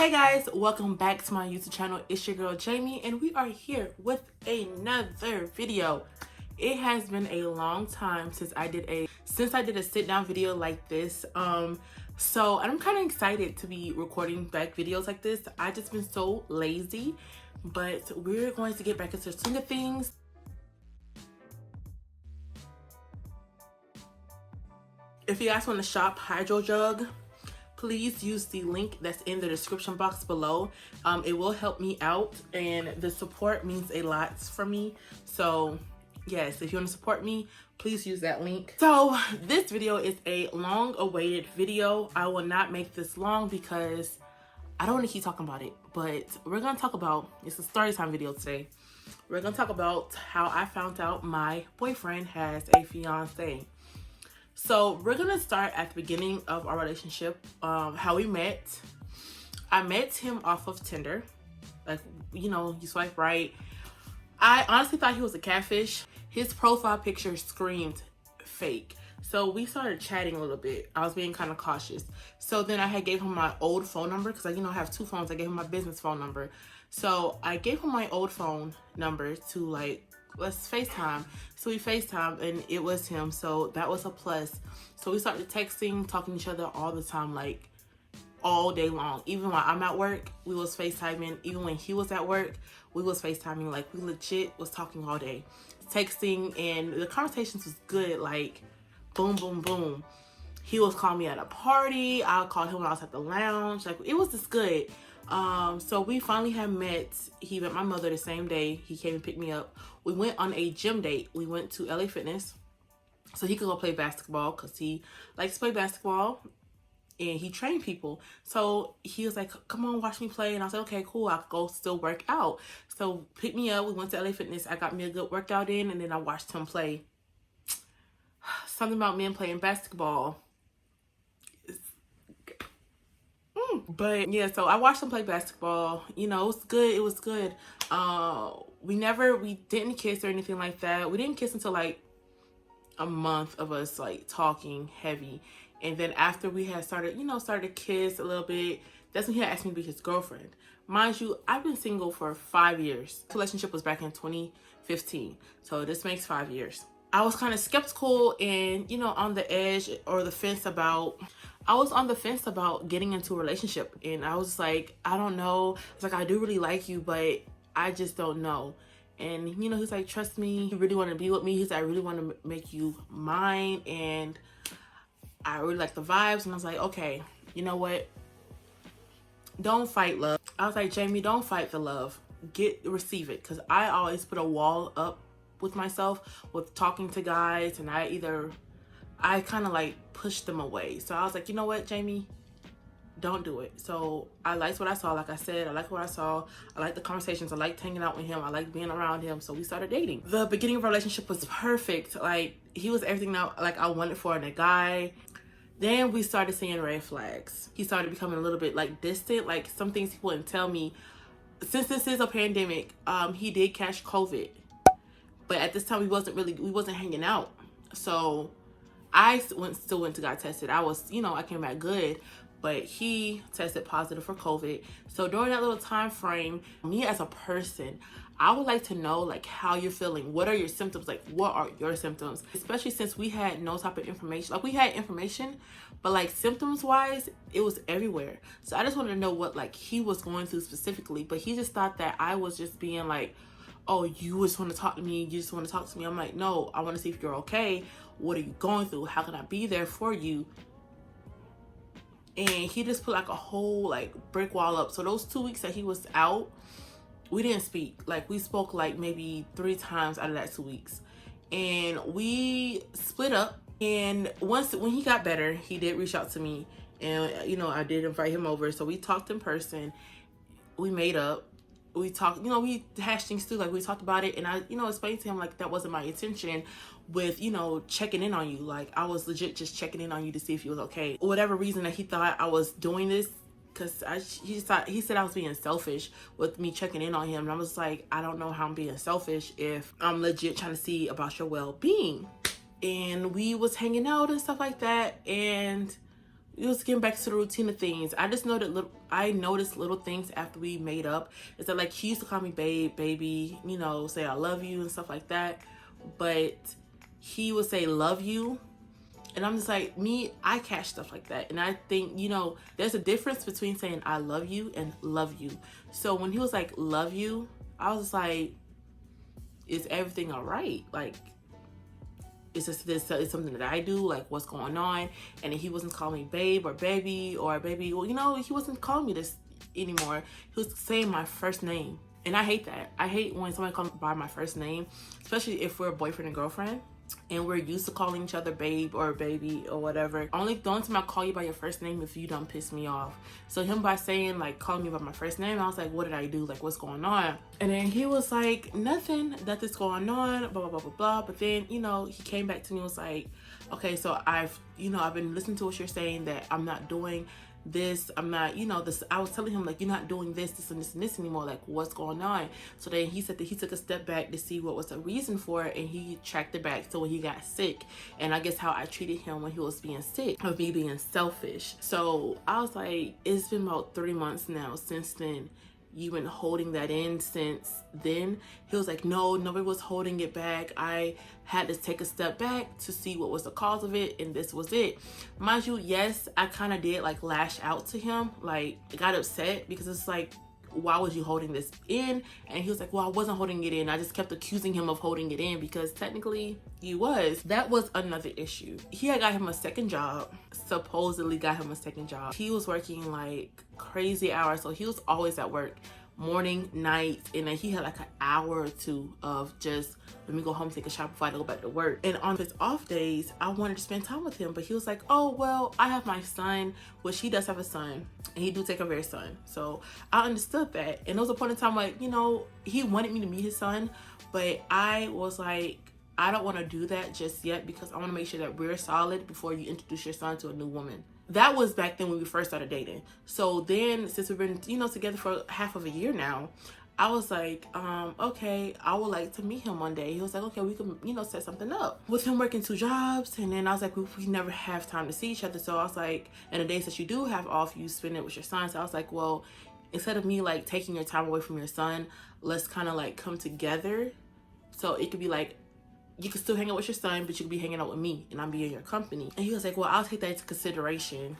Hey guys, welcome back to my YouTube channel. It's your girl Jamie and we are here with another video. It has been a long time since I did a sit down video like this. So I'm kind of excited to be recording back videos like this. I just been so lazy, but we're going to get back into the swing of things. If you guys want to shop Hydro Jug, please use the link that's in the description box below. It will help me out and the support means a lot for me. So yes, if you want to support me, please use that link. So this video is a long awaited video. I will not make this long because I don't want to keep talking about it, but we're going to talk about, it's a story time video today. We're going to talk about how I found out my boyfriend has a fiance. So we're gonna start at the beginning of our relationship, how we met. I met him off of Tinder. Like, you know, you swipe right. I honestly thought he was a catfish. His profile picture screamed fake. So we started chatting a little bit. I was being kind of cautious. So then I had gave him my old phone number because I, I have two phones. I gave him my business phone number. So I gave him my old phone number to like, let's FaceTime. So we FaceTime and it was him. So that was a plus. So we started texting, talking to each other all the time, like all day long. Even when I'm at work, we was FaceTiming. Even when he was at work, we was FaceTiming. Like we legit was talking all day. Texting, and the conversations was good. Like boom, boom, boom. He was calling me at a party. I called him when I was at the lounge. Like it was just good. So we finally had met. He met my mother the same day. He came and picked me up. We went on a gym date. We went to LA Fitness so he could go play basketball because he likes to play basketball and he trained people. So he was like, come on, watch me play. And I was like, okay, cool. I'll go still work out. So pick me up. We went to LA Fitness. I got me a good workout in and then I watched him play. Something about men playing basketball. But yeah, so I watched him play basketball. You know, it was good. It was good. We didn't kiss or anything like that. We didn't kiss until like a month of us like talking heavy. And then after we had started to kiss a little bit, that's when he had asked me to be his girlfriend. Mind you, I've been single for 5 years. The relationship was back in 2015. So this makes 5 years. I was kind of skeptical and, on the edge or the fence about, I was on the fence about getting into a relationship. And I was like, I don't know. It's like, I do really like you, but I just don't know. And, he's like, trust me. You really want to be with me. He's like, I really want to make you mine. And I really like the vibes. And I was like, okay, you know what? Don't fight love. I was like, Jamie, don't fight the love. Receive it. Because I always put a wall up with myself with talking to guys. And I kind of like pushed them away. So I was like, you know what, Jamie? Don't do it. So I liked what I saw. Like I said, I liked what I saw. I liked the conversations. I liked hanging out with him. I liked being around him. So we started dating. The beginning of our relationship was perfect. Like he was everything that like I wanted for in a guy. Then we started seeing red flags. He started becoming a little bit like distant. Like some things he wouldn't tell me. Since this is a pandemic, he did catch COVID. But at this time we wasn't hanging out. So I still went to got tested. I came back good, but he tested positive for COVID. So during that little time frame, me as a person, I would like to know like how you're feeling. What are your symptoms? Like what are your symptoms? Especially since we had no type of information. Like we had information, but like symptoms wise, it was everywhere. So I just wanted to know what like he was going through specifically. But he just thought that I was just being like, oh, you just want to talk to me. You just want to talk to me. I'm like, no, I want to see if you're okay. What are you going through? How can I be there for you? And he just put like a whole like brick wall up. So those 2 weeks that he was out, we didn't speak. Like we spoke like maybe 3 times out of that 2 weeks. And we split up. And when he got better, he did reach out to me. And, I did invite him over. So we talked in person. We made up. We talked, we hashed things through, like we talked about it. And I, explained to him like that wasn't my intention with, checking in on you. Like I was legit just checking in on you to see if you was okay. Whatever reason that he thought I was doing this, because he said I was being selfish with me checking in on him. And I was like, I don't know how I'm being selfish if I'm legit trying to see about your well-being. And we was hanging out and stuff like that. And it was getting back to the routine of things. I just know that I noticed little things after we made up. Is that like he used to call me babe, baby, you know, say I love you and stuff like that. But he would say love you. And I'm just like, I catch stuff like that. And I think, you know, there's a difference between saying I love you and love you. So when he was like, love you, I was just like, is everything all right? Like, is this something that I do? Like, what's going on? And he wasn't calling me babe or baby or baby. Well, you know, he wasn't calling me this anymore. He was saying my first name. And I hate that. I hate when somebody calls me by my first name, especially if we're boyfriend and girlfriend and we're used to calling each other babe or baby or whatever. The only time I call you by your first name if you done piss me off. So him by saying like calling me by my first name, I was like, what did I do? Like, what's going on? And then he was like, nothing going on, blah, blah, blah, blah, blah. But then, you know, he came back to me and was like, okay, so I've been listening to what you're saying, that I'm not doing this, I'm not, you know, this. I was telling him like, you're not doing this and this anymore, like what's going on? So then he said that he took a step back to see what was the reason for it, and he tracked it back to when he got sick, and I guess how I treated him when he was being sick, of me being selfish. So I was like, it's been about 3 months now since then. You've been holding that in since then? He was like, no, nobody was holding it back. I had to take a step back to see what was the cause of it, and this was it. Mind you, yes, I kind of did like lash out to him, like got upset, because it's like, why was you holding this in? And he was like, well, I wasn't holding it in. I just kept accusing him of holding it in, because technically he was. That was another issue. He had got him a second job, supposedly got him a second job. He was working like crazy hours, so he was always at work, morning, night, and then he had like an hour or two of just, let me go home, take a shower before I go back to work. And on his off days, I wanted to spend time with him, but he was like, oh, well, I have my son, which he does have a son, and he do take care of his son. So I understood that. And there was a point in time, like, you know, he wanted me to meet his son, but I was like, I don't want to do that just yet, because I want to make sure that we're solid before you introduce your son to a new woman. That was back then when we first started dating. So then, since we've been, you know, together for half of a year now, I was like, okay, I would like to meet him one day. He was like, okay, we can, you know, set something up. With him working 2 jobs, and then I was like, we never have time to see each other. So I was like, and the days that you do have off, you spend it with your son. So I was like, well, instead of me like taking your time away from your son, let's kind of like come together. So it could be like, you could still hang out with your son, but you could be hanging out with me, and I'm be in your company. And he was like, well, I'll take that into consideration.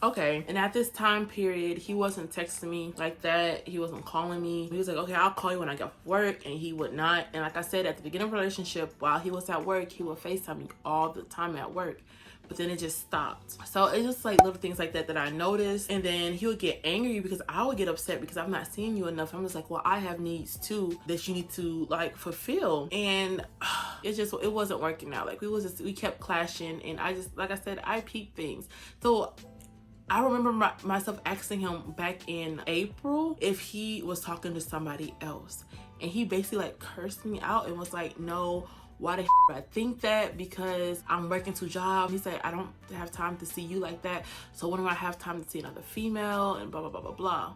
Okay. And at this time period, he wasn't texting me like that. He wasn't calling me. He was like, okay, I'll call you when I get off work. And he would not. And like I said, at the beginning of the relationship, while he was at work, he would FaceTime me all the time at work. But then it just stopped. So it's just like little things like that that I noticed. And then he would get angry because I would get upset because I'm not seeing you enough. I'm just like, well, I have needs too that you need to like fulfill. And it wasn't working out. Like we kept clashing. And I just, like I said, I peeped things. So I remember myself asking him back in April if he was talking to somebody else. And he basically like cursed me out and was like, no, why the I think that? Because I'm working 2 jobs. He said, I don't have time to see you like that. So when do I have time to see another female? And blah, blah, blah, blah, blah.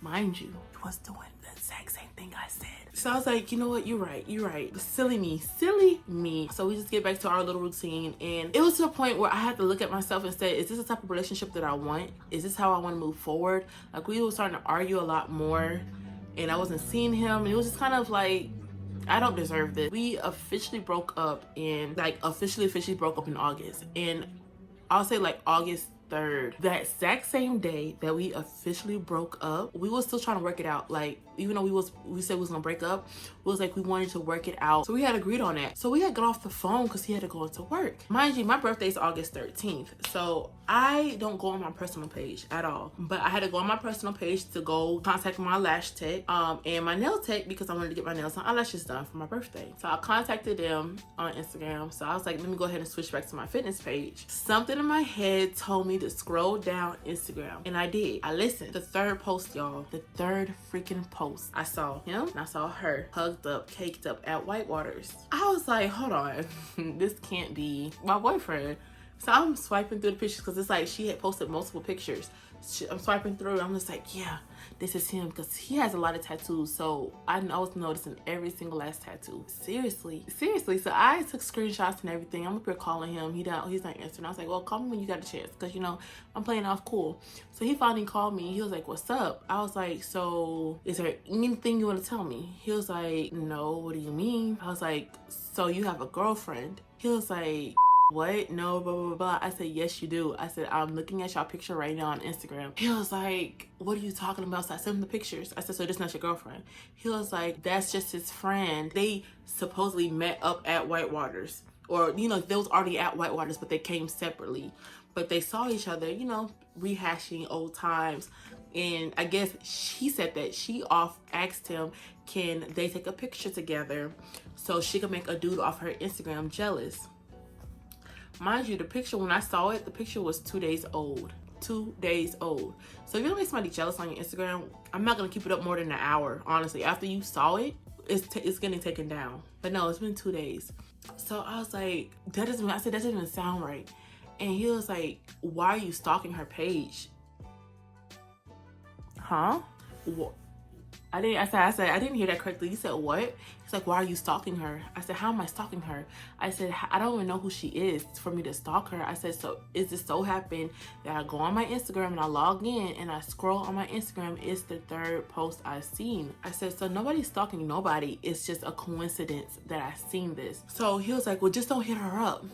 Mind you, he was doing the exact same thing I said. So I was like, you know what? You're right. Silly me. So we just get back to our little routine. And it was to a point where I had to look at myself and say, is this the type of relationship that I want? Is this how I want to move forward? Like we were starting to argue a lot more, and I wasn't seeing him. And it was just kind of like, I don't deserve this. We officially broke up in officially broke up in August. And I'll say like August 3rd. That exact same day that we officially broke up, we was still trying to work it out. Like, even though we said we was gonna break up, it was like we wanted to work it out. So we had agreed on that. So we had got off the phone because he had to go into work. Mind you, my birthday is August 13th. So I don't go on my personal page at all. But I had to go on my personal page to go contact my lash tech and my nail tech, because I wanted to get my nails and eyelashes done for my birthday. So I contacted them on Instagram. So I was like, let me go ahead and switch back to my fitness page. Something in my head told me to scroll down Instagram, and I did. I listened. The 3rd post, y'all, the 3rd freaking post, I saw him and I saw her hugged up, caked up at Whitewaters. I was like, hold on, this can't be my boyfriend, So I'm swiping through the pictures because it's like she had posted multiple pictures. I'm swiping through. I'm just like, yeah, this is him, because he has a lot of tattoos. So I was noticing every single last tattoo. Seriously. So I took screenshots and everything. I'm up here calling him. He's not answering. I was like, well, call me when you got a chance, because you know I'm playing off cool. So he finally called me. He was like, what's up? I was like, so is there anything you want to tell me? He was like, no, what do you mean? I was like, so you have a girlfriend? He was like, what? No, blah, blah, blah. I said, yes, you do. I said, I'm looking at y'all picture right now on Instagram. He was like, what are you talking about? So I sent him the pictures. I said, so this not your girlfriend? He was like, that's just his friend. They supposedly met up at Whitewater's, or, you know, they was already at Whitewater's, but they came separately. But they saw each other, you know, rehashing old times. And I guess she said that she asked him, can they take a picture together so she could make a dude off her Instagram jealous? Mind you, the picture, when I saw it, the picture was 2 days old. 2 days old. So if you don't make somebody jealous on your Instagram, I'm not going to keep it up more than an hour, honestly. After you saw it, it's getting taken down. But no, it's been 2 days. So I was like, I said, that doesn't even sound right. And he was like, why are you stalking her page? Huh? What? I didn't hear that correctly. You said what? He's like, why are you stalking her? I said, how am I stalking her? I said, I don't even know who she is for me to stalk her. I said, so is it so happen that I go on my Instagram and I log in and I scroll on my Instagram, it's the third post I've seen. I said, so nobody's stalking nobody. It's just a coincidence that I seen this. So he was like, well, just don't hit her up.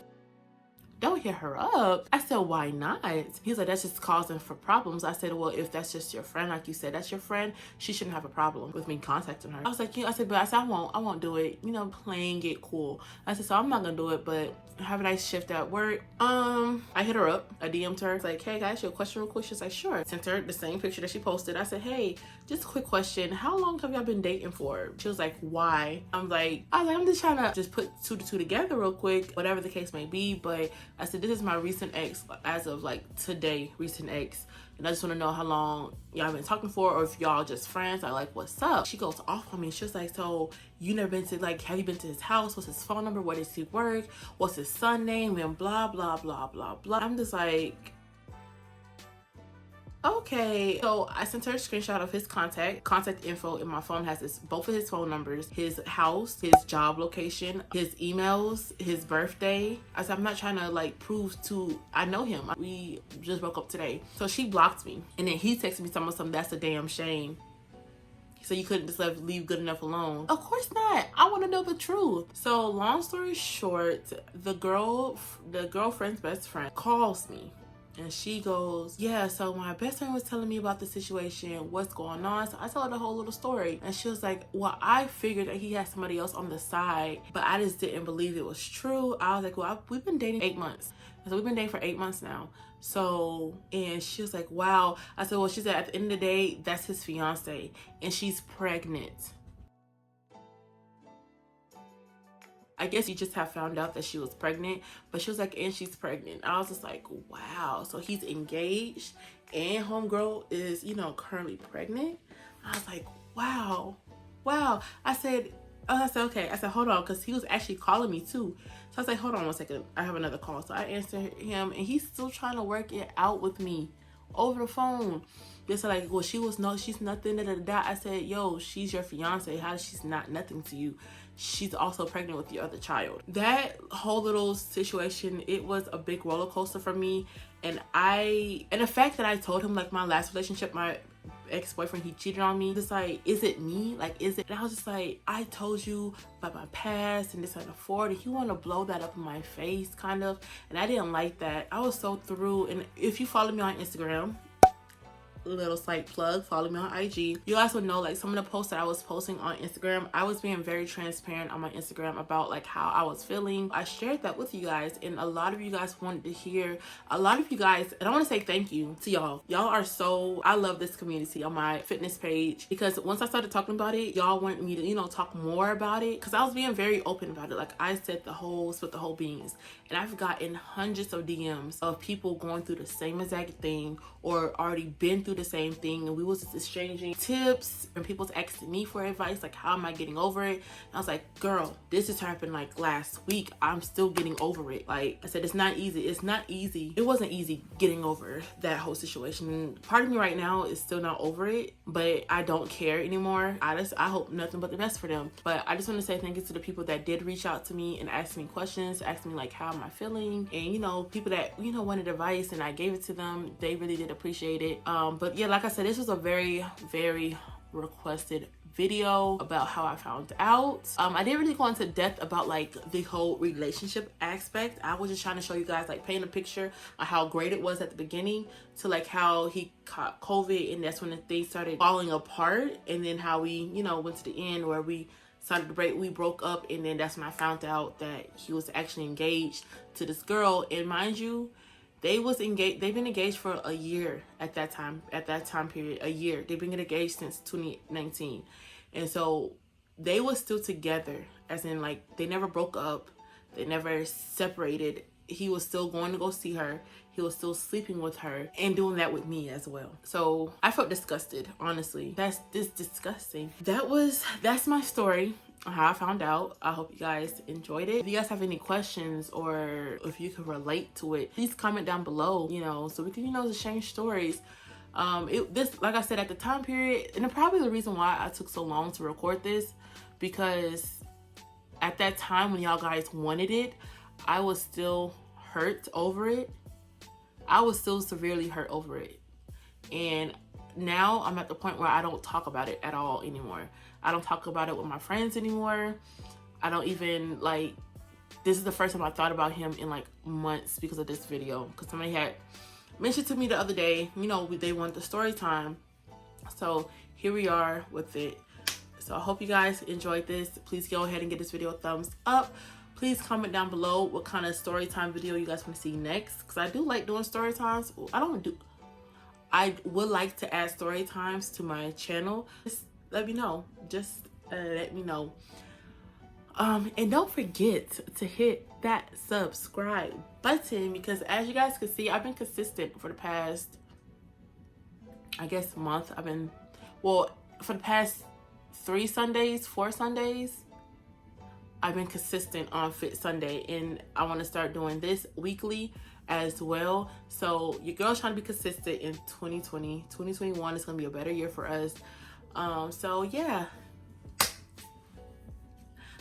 Don't hit her up. I said, why not? He was like, that's just causing for problems. I said, well, if that's just your friend, like you said, that's your friend, she shouldn't have a problem with me contacting her. I was like, yeah. I said, I won't do it. You know, playing it cool. I said, so I'm not gonna do it, but have a nice shift at work. I hit her up. I DM'd her. It's like, hey, can I ask you a question real quick? She's like, sure. Sent her the same picture that she posted. I said, hey, just a quick question. How long have y'all been dating for? She was like, why? I was like, I'm just trying to just put 2 to 2 together real quick, whatever the case may be. But I said, this is my recent ex, as of like today, recent ex. And I just want to know how long y'all been talking for, or if y'all just friends. I like, what's up? She goes off on me. She was like, so you never been to, like, have you been to his house? What's his phone number? Where does he work? What's his son name? And blah, blah, blah, blah, blah. I'm just like, okay. So I sent her a screenshot of his contact info in my phone. Has both of his phone numbers, his house, his job location, his emails, his birthday. I said, I'm not trying to like prove to, I know him. We just broke up today. So she blocked me. And then he texted me something, that's a damn shame. So you couldn't just leave good enough alone. Of course not. I want to know the truth. So long story short, the girlfriend's best friend calls me. And she goes, yeah, so my best friend was telling me about the situation, what's going on. So I told her the whole little story. And she was like, well, I figured that he had somebody else on the side, but I just didn't believe it was true. I was like, well, we've been dating 8 months. So we've been dating for 8 months now. So, and she was like, wow. I said, well, she said, at the end of the day, that's his fiance and she's pregnant. I guess you just have found out that she was pregnant, but she was like, and she's pregnant. I was just like, wow. So he's engaged and homegirl is, you know, currently pregnant. I was like, wow. I said, okay. I said, hold on, because he was actually calling me too. So I was like, hold on 1 second. I have another call. So I answered him and he's still trying to work it out with me over the phone. They said like, well, she's nothing, da, da, da. I said, yo, she's your fiance. How is she not nothing to you? She's also pregnant with your other child. That whole little situation, it was a big roller coaster for me. And the fact that I told him like my last relationship, my ex-boyfriend, he cheated on me, just like, is it me? Like, is it? And I was just like, I told you about my past and this and the forward, and he wanted to blow that up in my face kind of. And I didn't like that. I was so through. And if you follow me on Instagram, little slight plug, follow me on IG, you guys would know like some of the posts that I was posting on Instagram, I was being very transparent on my Instagram about like how I was feeling. I shared that with you guys, and a lot of you guys wanted to hear. A lot of you guys, and I want to say thank you to y'all. Y'all are so, I love this community on my fitness page, because once I started talking about it, y'all wanted me to, you know, talk more about it, because I was being very open about it. Like I said, the whole beans, and I've gotten hundreds of DMs of people going through the same exact thing or already been through through the same thing, and we was just exchanging tips, and people was asking me for advice, like how am I getting over it. And I was like, girl, this just happened like last week. I'm still getting over it. Like I said, it's not easy. It's not easy. It wasn't easy getting over that whole situation. And part of me right now is still not over it, but I don't care anymore. I hope nothing but the best for them. But I just want to say thank you to the people that did reach out to me and ask me questions, ask me like how am I feeling, and you know, people that, you know, wanted advice and I gave it to them. They really did appreciate it. But yeah, like I said, this was a very requested video about how I found out. I didn't really go into depth about like the whole relationship aspect. I was just trying to show you guys, like paint a picture of how great it was at the beginning to like how he caught COVID, and that's when the things started falling apart, and then how we, you know, went to the end where we started to break, we broke up, and then that's when I found out that he was actually engaged to this girl. And mind you, they've been engaged for a year at that time period, a year. They've been engaged since 2019. And so they were still together, as in like they never broke up, they never separated. He was still going to go see her. He was still sleeping with her and doing that with me as well. So I felt disgusted, honestly. That's disgusting. That's my story on how I found out. I hope you guys enjoyed it. If you guys have any questions or if you can relate to it, please comment down below, you know, so we can, you know, exchange stories. Like I said, at the time period, and probably the reason why I took so long to record this, because at that time when y'all guys wanted it, I was still hurt over it. I was still severely hurt over it. And now I'm at the point where I don't talk about it at all anymore. I don't talk about it with my friends anymore. I don't even like, this is the first time I thought about him in like months because of this video. Because somebody had mentioned to me the other day, you know, they want the story time. So here we are with it. So I hope you guys enjoyed this. Please go ahead and give this video a thumbs up. Please comment down below what kind of story time video you guys want to see next, because I do like doing story times. I would like to add story times to my channel. Just let me know. Let me know. And don't forget to hit that subscribe button, because as you guys can see, I've been consistent for the past, I guess, month. For the past 4 Sundays, I've been consistent on Fit Sunday, and I want to start doing this weekly as well. So your girl's trying to be consistent in 2020. 2021 is going to be a better year for us. So yeah,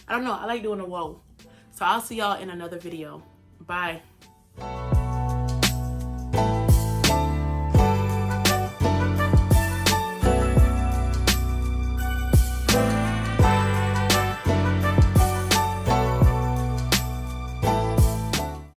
I don't know, I like doing a whoa. So I'll see y'all in another video. Bye.